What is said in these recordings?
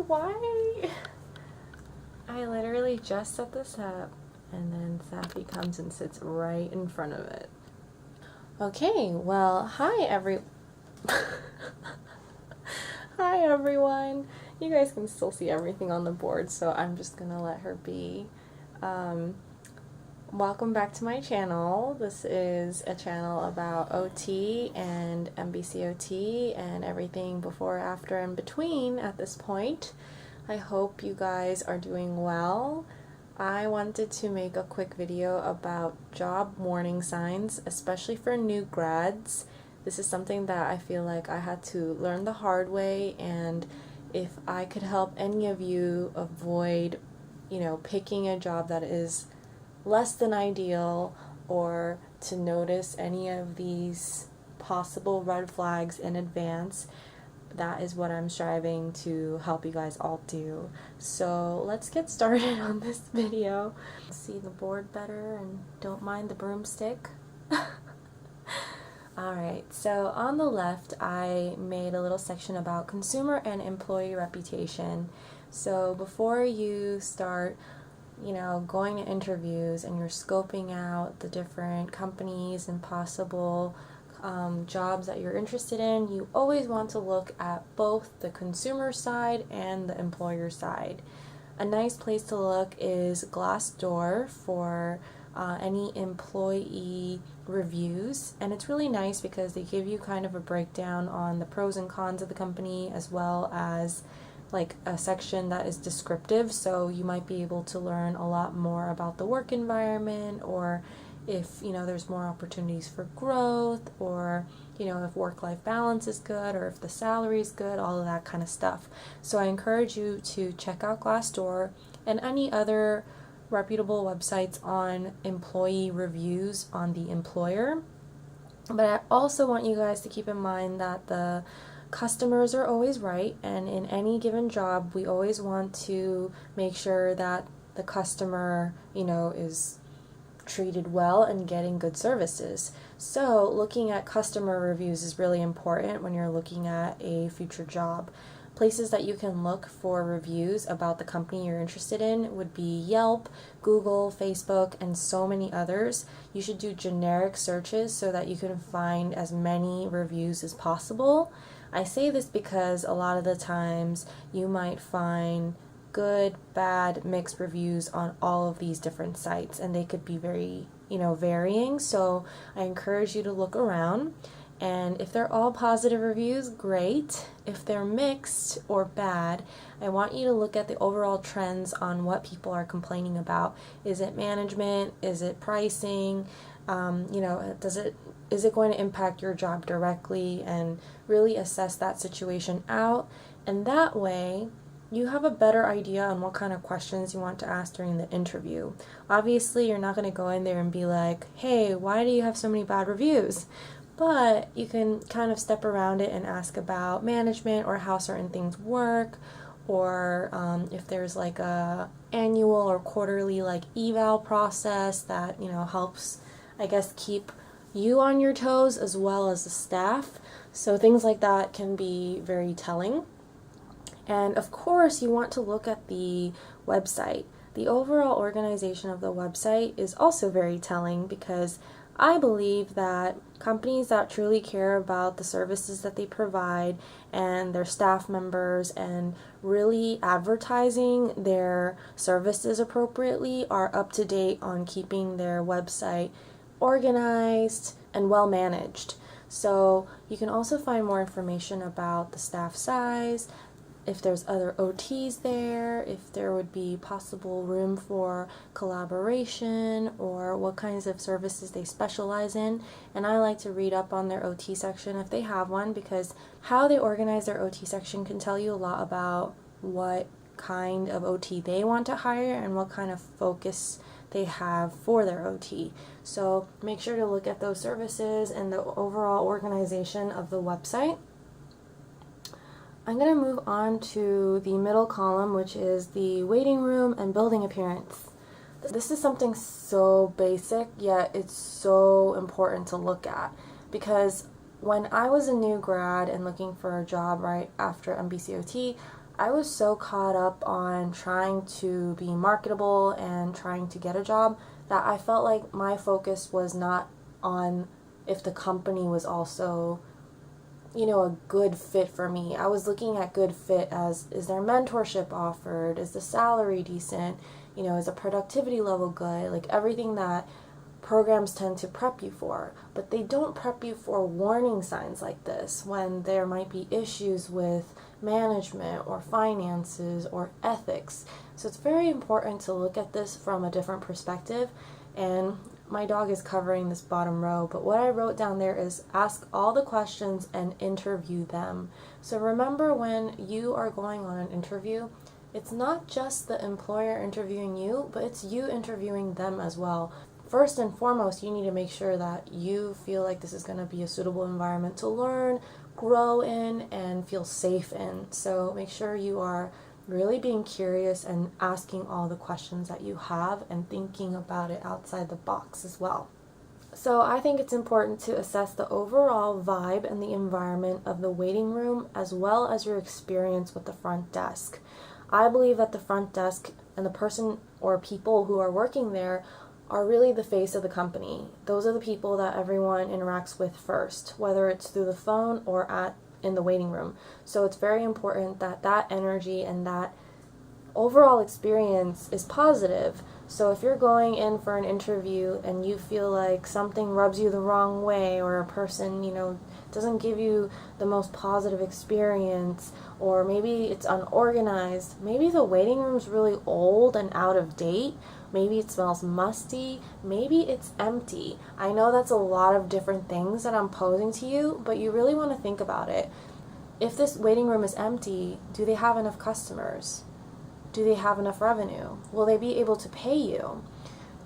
Why? I literally just set this up and then Safi comes and sits right in front of it. Okay, well, hi everyone. You guys can still see everything on the board, so I'm just gonna let her be. Welcome back to my channel. This is a channel about OT and MBCOT and everything before, after, and between at this point. I hope you guys are doing well. I wanted to make a quick video about job warning signs, especially for new grads. This is something that I feel like I had to learn the hard way, and if I could help any of you avoid, picking a job that is less than ideal, or to notice any of these possible red flags in advance, that is what I'm striving to help you guys all do. So let's get started on this video. See the board better and don't mind the broomstick. Alright, so on the left I made a little section about consumer and employee reputation. So before you start going to interviews and you're scoping out the different companies and possible jobs that you're interested in, you always want to look at both the consumer side and the employer side. A nice place to look is Glassdoor for any employee reviews, and it's really nice because they give you kind of a breakdown on the pros and cons of the company, as well as like a section that is descriptive, so you might be able to learn a lot more about the work environment, or if there's more opportunities for growth, or if work-life balance is good, or if the salary is good, all of that kind of stuff. So I encourage you to check out Glassdoor and any other reputable websites on employee reviews on the employer. But I also want you guys to keep in mind that the customers are always right, and in any given job we always want to make sure that the customer is treated well and getting good services. So looking at customer reviews is really important when you're looking at a future job. Places that you can look for reviews about the company you're interested in would be Yelp, Google, Facebook, and so many others. You should do generic searches so that you can find as many reviews as possible. I say this because a lot of the times you might find good, bad, mixed reviews on all of these different sites, and they could be very, varying. So I encourage you to look around, and if they're all positive reviews, great. If they're mixed or bad, I want you to look at the overall trends on what people are complaining about. Is it management? Is it pricing? Is it going to impact your job directly, and really assess that situation out. And that way you have a better idea on what kind of questions you want to ask during the interview. Obviously you're not going to go in there and be like, hey, why do you have so many bad reviews? But you can kind of step around it and ask about management, or how certain things work, or if there's like a annual or quarterly eval process that helps, I guess, keep you on your toes as well as the staff. So things like that can be very telling. And of course you want to look at the website. The overall organization of the website is also very telling, because I believe that companies that truly care about the services that they provide and their staff members, and really advertising their services appropriately, are up to date on keeping their website organized and well managed. So you can also find more information about the staff size, if there's other OTs there, if there would be possible room for collaboration, or what kinds of services they specialize in. And I like to read up on their OT section if they have one, because how they organize their OT section can tell you a lot about what kind of OT they want to hire and what kind of focus they have for their OT. So make sure to look at those services and the overall organization of the website. I'm going to move on to the middle column, which is the waiting room and building appearance. This is something so basic, yet it's so important to look at, because when I was a new grad and looking for a job right after MBCOT, I was so caught up on trying to be marketable and trying to get a job that I felt like my focus was not on if the company was also, a good fit for me. I was looking at good fit as, is there mentorship offered? Is the salary decent? Is the productivity level good? Like everything that programs tend to prep you for, but they don't prep you for warning signs like this when there might be issues with management or finances or ethics. So it's very important to look at this from a different perspective. And my dog is covering this bottom row, but what I wrote down there is ask all the questions and interview them. So remember, when you are going on an interview, it's not just the employer interviewing you, but it's you interviewing them as well. First and foremost, you need to make sure that you feel like this is going to be a suitable environment to learn, grow in, and feel safe in. So make sure you are really being curious and asking all the questions that you have and thinking about it outside the box as well. So I think it's important to assess the overall vibe and the environment of the waiting room as well as your experience with the front desk. I believe that the front desk and the person or people who are working there are really the face of the company. Those are the people that everyone interacts with first, whether it's through the phone or in the waiting room. So it's very important that that energy and that overall experience is positive. So if you're going in for an interview and you feel like something rubs you the wrong way, or a person, doesn't give you the most positive experience, or maybe it's unorganized, maybe the waiting room's really old and out of date, maybe it smells musty, maybe it's empty. I know that's a lot of different things that I'm posing to you, but you really want to think about it. If this waiting room is empty, do they have enough customers? Do they have enough revenue? Will they be able to pay you?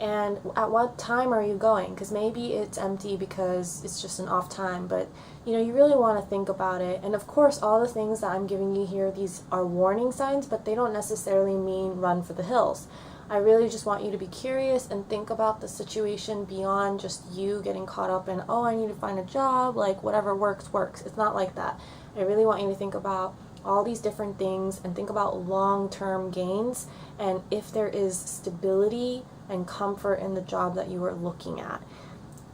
And at what time are you going? Because maybe it's empty because it's just an off time, but you really want to think about it. And of course, all the things that I'm giving you here, these are warning signs, but they don't necessarily mean run for the hills. I really just want you to be curious and think about the situation beyond just you getting caught up in, oh, I need to find a job, like whatever works. It's not like that. I really want you to think about all these different things and think about long-term gains and if there is stability and comfort in the job that you are looking at.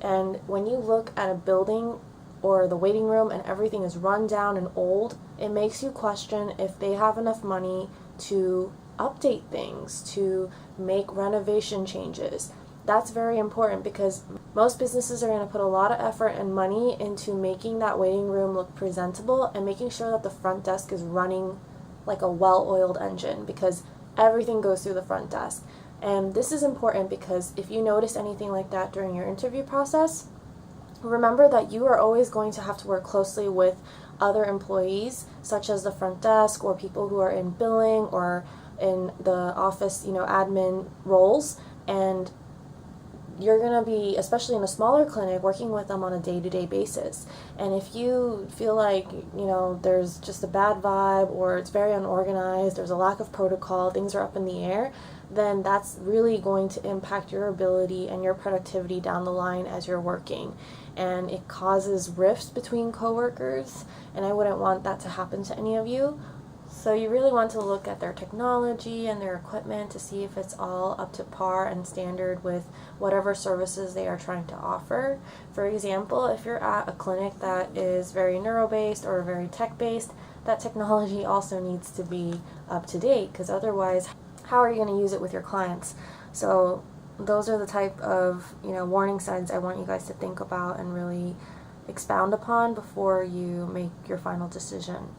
And when you look at a building or the waiting room and everything is run down and old, it makes you question if they have enough money to update things, to make renovation changes. That's very important because most businesses are going to put a lot of effort and money into making that waiting room look presentable and making sure that the front desk is running like a well-oiled engine, because everything goes through the front desk. And this is important because if you notice anything like that during your interview process, remember that you are always going to have to work closely with other employees, such as the front desk or people who are in billing or in the office, admin roles. And you're going to be, especially in a smaller clinic, working with them on a day-to-day basis. And if you feel like, there's just a bad vibe or it's very unorganized, there's a lack of protocol, things are up in the air, then that's really going to impact your ability and your productivity down the line as you're working. And it causes rifts between coworkers, and I wouldn't want that to happen to any of you. So you really want to look at their technology and their equipment to see if it's all up to par and standard with whatever services they are trying to offer. For example, if you're at a clinic that is very neuro-based or very tech-based, that technology also needs to be up to date, because otherwise, how are you going to use it with your clients? So those are the type of warning signs I want you guys to think about and really expound upon before you make your final decision.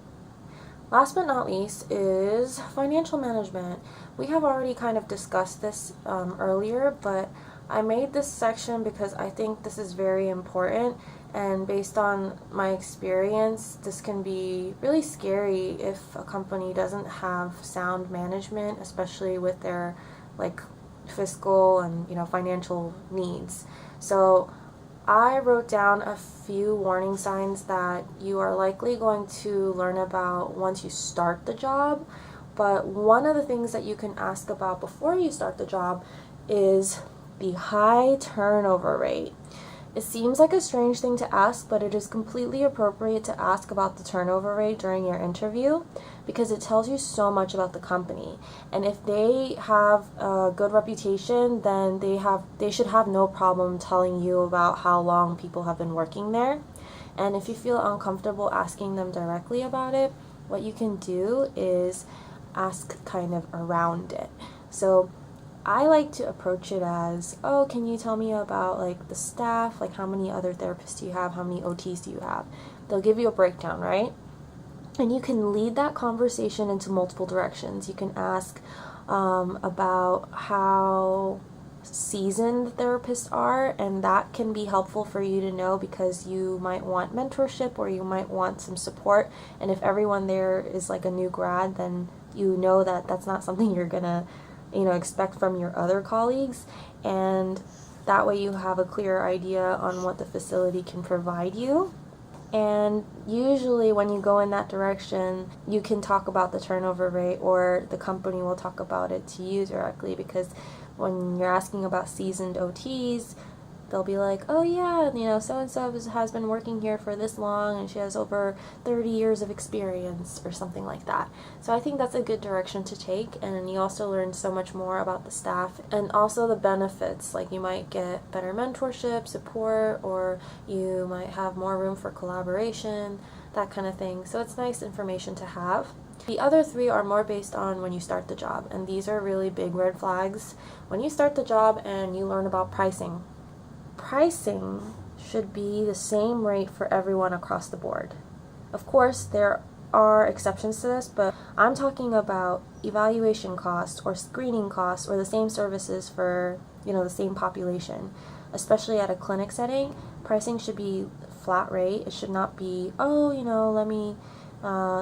Last but not least is financial management. We have already kind of discussed this earlier, but I made this section because I think this is very important, and based on my experience, this can be really scary if a company doesn't have sound management, especially with their fiscal and financial needs. So I wrote down a few warning signs that you are likely going to learn about once you start the job, but one of the things that you can ask about before you start the job is the high turnover rate. It seems like a strange thing to ask, but it is completely appropriate to ask about the turnover rate during your interview because it tells you so much about the company. And if they have a good reputation, then they should have no problem telling you about how long people have been working there. And if you feel uncomfortable asking them directly about it, what you can do is ask kind of around it. So I like to approach it as, oh, can you tell me about like the staff, like how many other therapists do you have, how many OTs do you have? They'll give you a breakdown, right? And you can lead that conversation into multiple directions. You can ask about how seasoned therapists are, and that can be helpful for you to know because you might want mentorship or you might want some support. And if everyone there is like a new grad, then you know that that's not something you're gonna expect from your other colleagues, and that way you have a clear idea on what the facility can provide you. And usually when you go in that direction, you can talk about the turnover rate, or the company will talk about it to you directly, because when you're asking about seasoned OTs, they'll be like, oh yeah, so-and-so has been working here for this long and she has over 30 years of experience or something like that. So I think that's a good direction to take, and you also learn so much more about the staff and also the benefits. Like you might get better mentorship, support, or you might have more room for collaboration, that kind of thing. So it's nice information to have. The other three are more based on when you start the job, and these are really big red flags. When you start the job and you learn about pricing should be the same rate for everyone across the board. Of course, there are exceptions to this, but I'm talking about evaluation costs or screening costs or the same services for, the same population. Especially at a clinic setting, pricing should be flat rate. It should not be, let me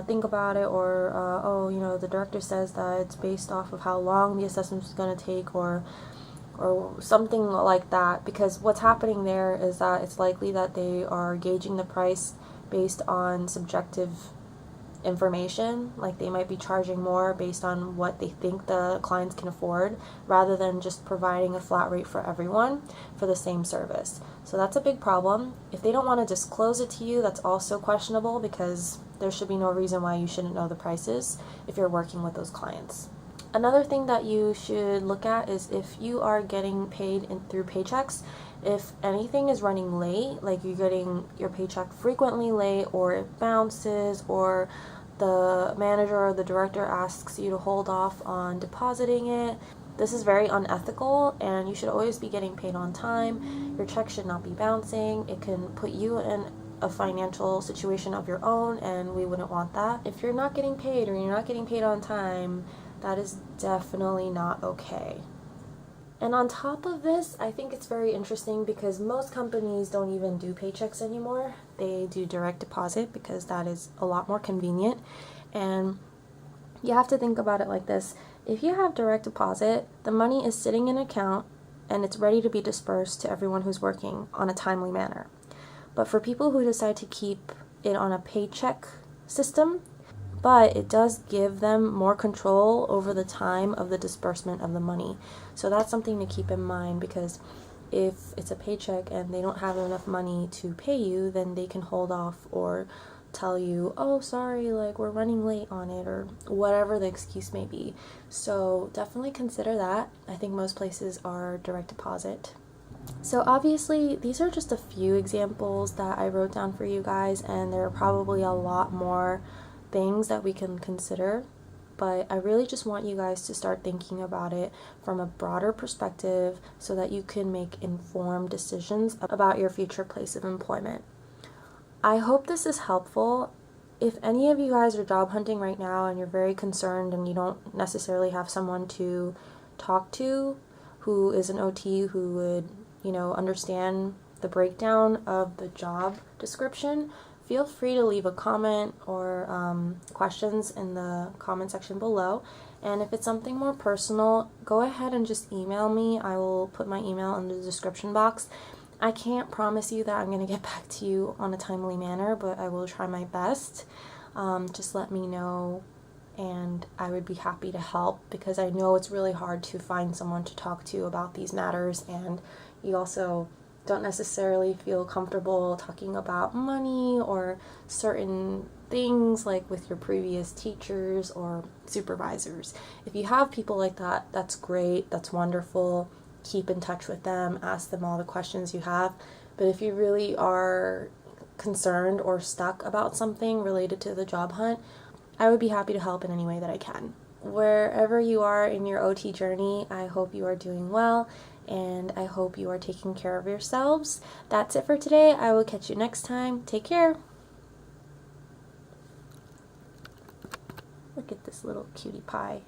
think about it, or, the director says that it's based off of how long the assessment is going to take, or something like that, because what's happening there is that it's likely that they are gauging the price based on subjective information. Like they might be charging more based on what they think the clients can afford, rather than just providing a flat rate for everyone for the same service. So that's a big problem. If they don't want to disclose it to you, that's also questionable, because there should be no reason why you shouldn't know the prices if you're working with those clients. Another thing that you should look at is if you are getting paid through paychecks. If anything is running late, like you're getting your paycheck frequently late, or it bounces, or the manager or the director asks you to hold off on depositing it, this is very unethical, and you should always be getting paid on time. Your check should not be bouncing. It can put you in a financial situation of your own, and we wouldn't want that. If you're not getting paid, or you're not getting paid on time, that is definitely not okay. And on top of this, I think it's very interesting because most companies don't even do paychecks anymore. They do direct deposit because that is a lot more convenient. And you have to think about it like this. If you have direct deposit, the money is sitting in an account and it's ready to be dispersed to everyone who's working on a timely manner. But for people who decide to keep it on a paycheck system, but it does give them more control over the time of the disbursement of the money. So that's something to keep in mind, because if it's a paycheck and they don't have enough money to pay you, then they can hold off or tell you, oh, sorry, like we're running late on it, or whatever the excuse may be. So definitely consider that. I think most places are direct deposit. So obviously these are just a few examples that I wrote down for you guys, and there are probably a lot more things that we can consider, but I really just want you guys to start thinking about it from a broader perspective so that you can make informed decisions about your future place of employment. I hope this is helpful. If any of you guys are job hunting right now and you're very concerned and you don't necessarily have someone to talk to who is an OT who would, understand the breakdown of the job description, feel free to leave a comment or questions in the comment section below. And if it's something more personal, go ahead and just email me. I will put my email in the description box. I can't promise you that I'm going to get back to you on a timely manner, but I will try my best. Just let me know, and I would be happy to help, because I know it's really hard to find someone to talk to about these matters, and you also don't necessarily feel comfortable talking about money or certain things like with your previous teachers or supervisors. If you have people like that, that's great, that's wonderful. Keep in touch with them, ask them all the questions you have. But if you really are concerned or stuck about something related to the job hunt, I would be happy to help in any way that I can. Wherever you are in your OT journey, I hope you are doing well, and I hope you are taking care of yourselves. That's it for today. I will catch you next time. Take care. Look at this little cutie pie.